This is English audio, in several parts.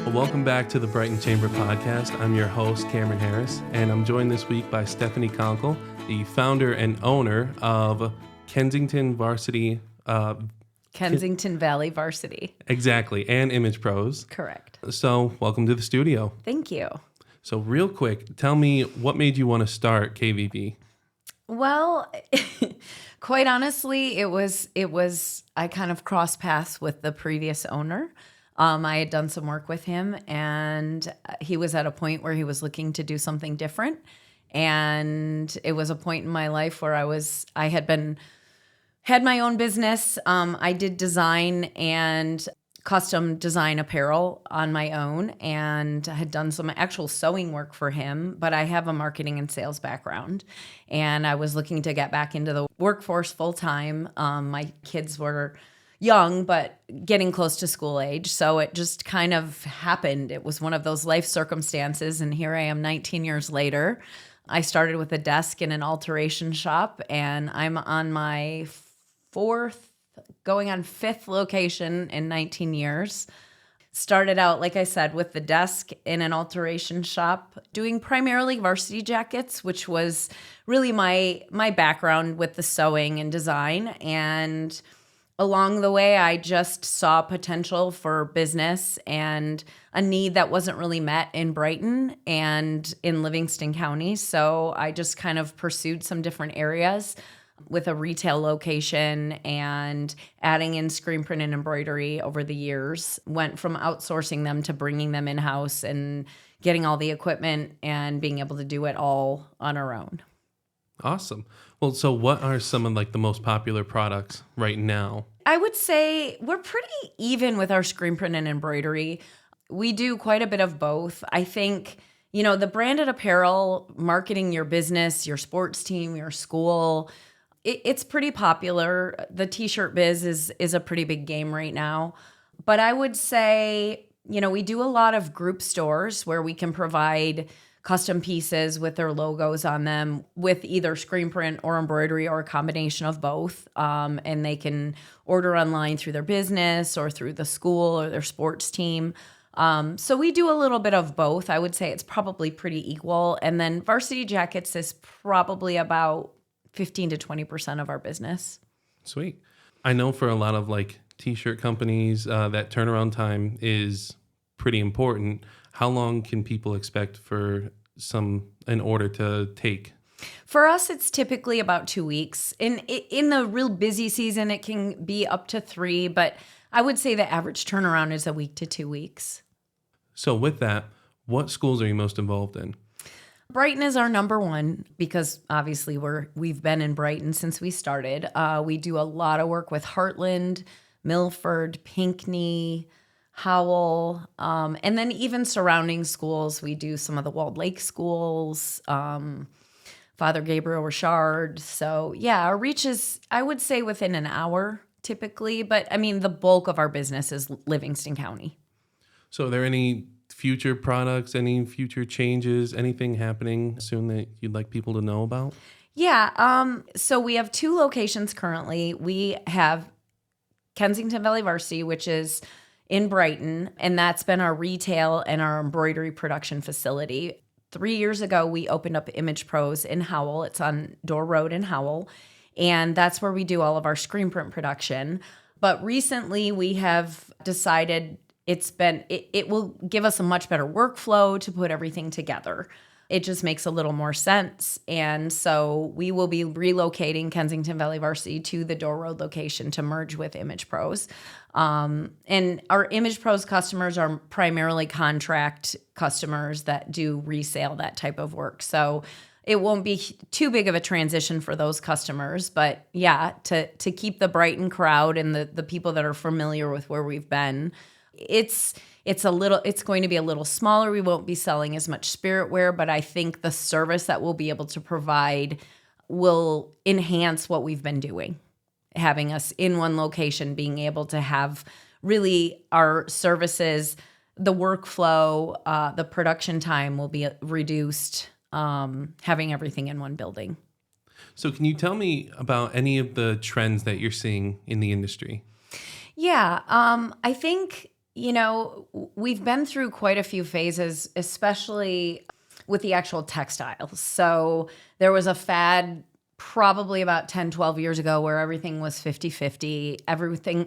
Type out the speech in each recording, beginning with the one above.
Well, welcome back to the Brighton Chamber podcast. I'm your host, Cameron Harris, and I'm joined this week by Stephanie Konkel, the founder and owner of Kensington Varsity. Kensington Valley Varsity. Exactly, and Image Pros. Correct. So, welcome to the studio. Thank you. So, real quick, tell me what made you want to start KVV? Well, quite honestly, it was I kind of crossed paths with the previous owner. I had done some work with him, and he was at a point where he was looking to do something different. And it was a point in my life where I had my own business. I did design and custom design apparel on my own, and I had done some actual sewing work for him, but I have a marketing and sales background, and I was looking to get back into the workforce full time. My kids were young, but getting close to school age. So it just kind of happened. It was one of those life circumstances. And here I am 19 years later. I started with a desk in an alteration shop, and I'm on my going on fifth location in 19 years. Started out, like I said, with the desk in an alteration shop, doing primarily varsity jackets, which was really my background with the sewing and design. And along the way, I just saw potential for business and a need that wasn't really met in Brighton and in Livingston County. So I just kind of pursued some different areas with a retail location and adding in screen print and embroidery over the years. Went from outsourcing them to bringing them in-house and getting all the equipment and being able to do it all on our own. Awesome. Well, so what are some of the most popular products right now? I would say we're pretty even with our screen print and embroidery. We do quite a bit of both. I think, the branded apparel, marketing your business, your sports team, your school, it's pretty popular. The t-shirt biz is a pretty big game right now. But I would say, we do a lot of group stores where we can provide custom pieces with their logos on them with either screen print or embroidery or a combination of both. And they can order online through their business or through the school or their sports team. So we do a little bit of both. I would say it's probably pretty equal. And then varsity jackets is probably about 15 to 20% of our business. Sweet. I know for a lot of t-shirt companies, that turnaround time is pretty important. How long can people expect for an order to take? For us, it's typically about 2 weeks. In the real busy season, it can be up to 3, but I would say the average turnaround is a week to 2 weeks. So with that, what schools are you most involved in? Brighton is our number one because obviously we've been in Brighton since we started. We do a lot of work with Heartland, Milford, Pinckney, Howell, and then even surrounding schools. We do some of the Walled Lake schools, Father Gabriel Richard. So yeah, our reach is, I would say, within an hour typically, but I mean, the bulk of our business is Livingston County. So are there any future products, any future changes, anything happening soon that you'd like people to know about? Yeah, so we have 2 locations currently. We have Kensington Valley Varsity, which is in Brighton, and that's been our retail and our embroidery production facility. 3 years ago, we opened up Image Pros in Howell. It's on Door Road in Howell, and that's where we do all of our screen print production. But recently, we have decided it will give us a much better workflow to put everything together. It just makes a little more sense. And so we will be relocating Kensington Valley Varsity to the Door Road location to merge with Image Pros. And our Image Pros customers are primarily contract customers that do resale, that type of work. So it won't be too big of a transition for those customers. But yeah, to keep the Brighton crowd and the people that are familiar with where we've been, it's going to be a little smaller. We won't be selling as much spirit wear, but I think the service that we'll be able to provide will enhance what we've been doing. Having us in one location, being able to have really our services, the workflow, the production time will be reduced, having everything in one building. So can you tell me about any of the trends that you're seeing in the industry? Yeah, I think We've been through quite a few phases, especially with the actual textiles. So there was a fad probably about 10, 12 years ago where everything was 50-50.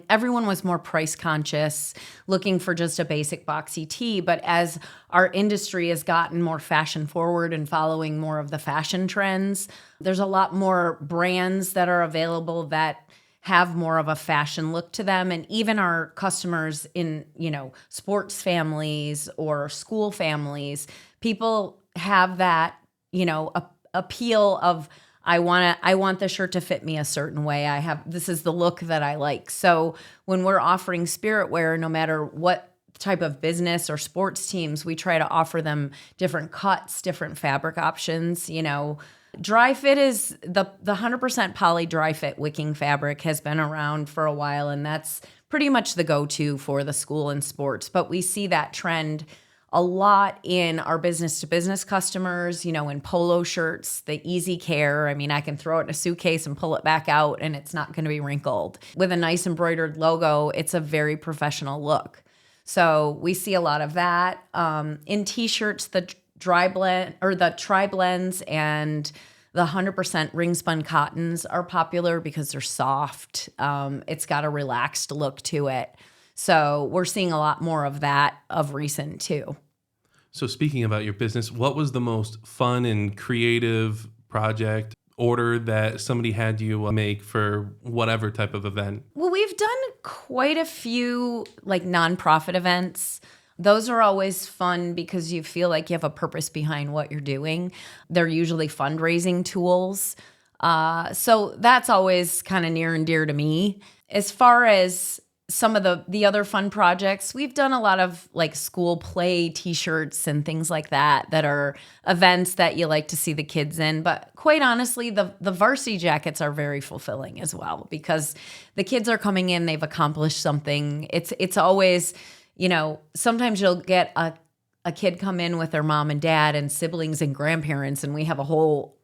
Everyone was more price conscious, looking for just a basic boxy tee. But as our industry has gotten more fashion forward and following more of the fashion trends, there's a lot more brands that are available that have more of a fashion look to them. And even our customers in, sports families or school families, people have that, appeal of, I want the shirt to fit me a certain way. This is the look that I like. So when we're offering spirit wear, no matter what type of business or sports teams, we try to offer them different cuts, different fabric options. Dry fit is the 100% poly dry fit wicking fabric has been around for a while, and that's pretty much the go-to for the school and sports. But we see that trend a lot in our business-to-business customers, in polo shirts, the easy care. I mean, I can throw it in a suitcase and pull it back out, and it's not going to be wrinkled. With a nice embroidered logo, it's a very professional look. So we see a lot of that. In T-shirts, the dry blend or the tri blends and the 100% ring spun cottons are popular because they're soft. It's got a relaxed look to it. So we're seeing a lot more of that of recent too. So speaking about your business, what was the most fun and creative project order that somebody had you make for whatever type of event? Well, we've done quite a few nonprofit events. Those are always fun because you feel like you have a purpose behind what you're doing. They're usually fundraising tools. So that's always kind of near and dear to me. As far as some of the other fun projects, we've done a lot of school play T-shirts and things like that are events that you like to see the kids in. But quite honestly, the varsity jackets are very fulfilling as well because the kids are coming in, they've accomplished something. It's always, sometimes you'll get a kid come in with their mom and dad and siblings and grandparents, and we have a whole,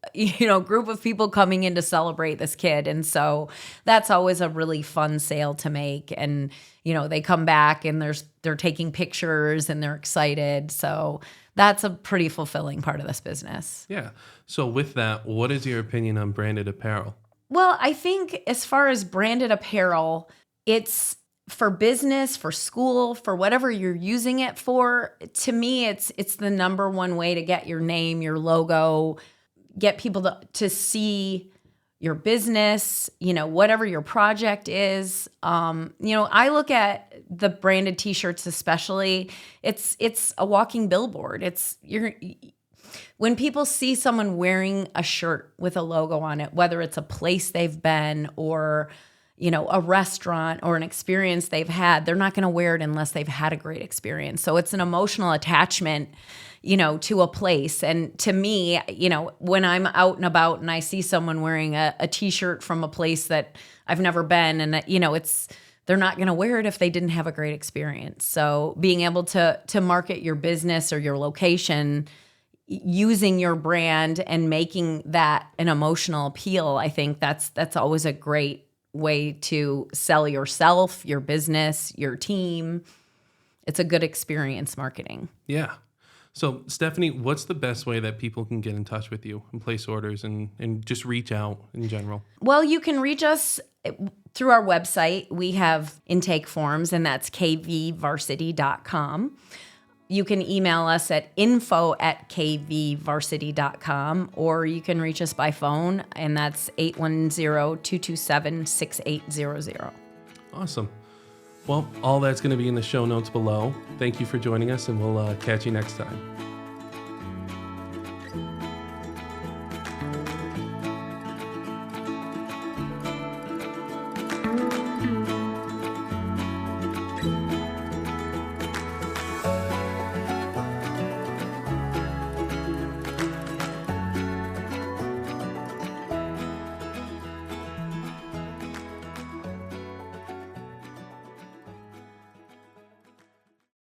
group of people coming in to celebrate this kid. And so that's always a really fun sale to make. And, they come back and they're taking pictures and they're excited. So that's a pretty fulfilling part of this business. Yeah. So with that, what is your opinion on branded apparel? Well, I think as far as branded apparel, it's for business, for school, for whatever you're using it for. To me, it's the number one way to get your name, your logo, get people to see your business, whatever your project is. I look at the branded T-shirts especially. It's a walking billboard. When people see someone wearing a shirt with a logo on it, whether it's a place they've been or a restaurant or an experience they've had, they're not going to wear it unless they've had a great experience. So it's an emotional attachment, to a place. And to me, when I'm out and about and I see someone wearing a T-shirt from a place that I've never been, and they're not going to wear it if they didn't have a great experience. So being able to market your business or your location using your brand and making that an emotional appeal, I think that's always a great way to sell yourself, your business, your team. It's a good experience marketing. Yeah. So Stephanie, what's the best way that people can get in touch with you and place orders and just reach out in general? Well, you can reach us through our website. We have intake forms, and that's kvvarsity.com. You can email us at info@kvvarsity.com, or you can reach us by phone, and that's 810-227-6800. Awesome. Well, all that's going to be in the show notes below. Thank you for joining us, and we'll catch you next time.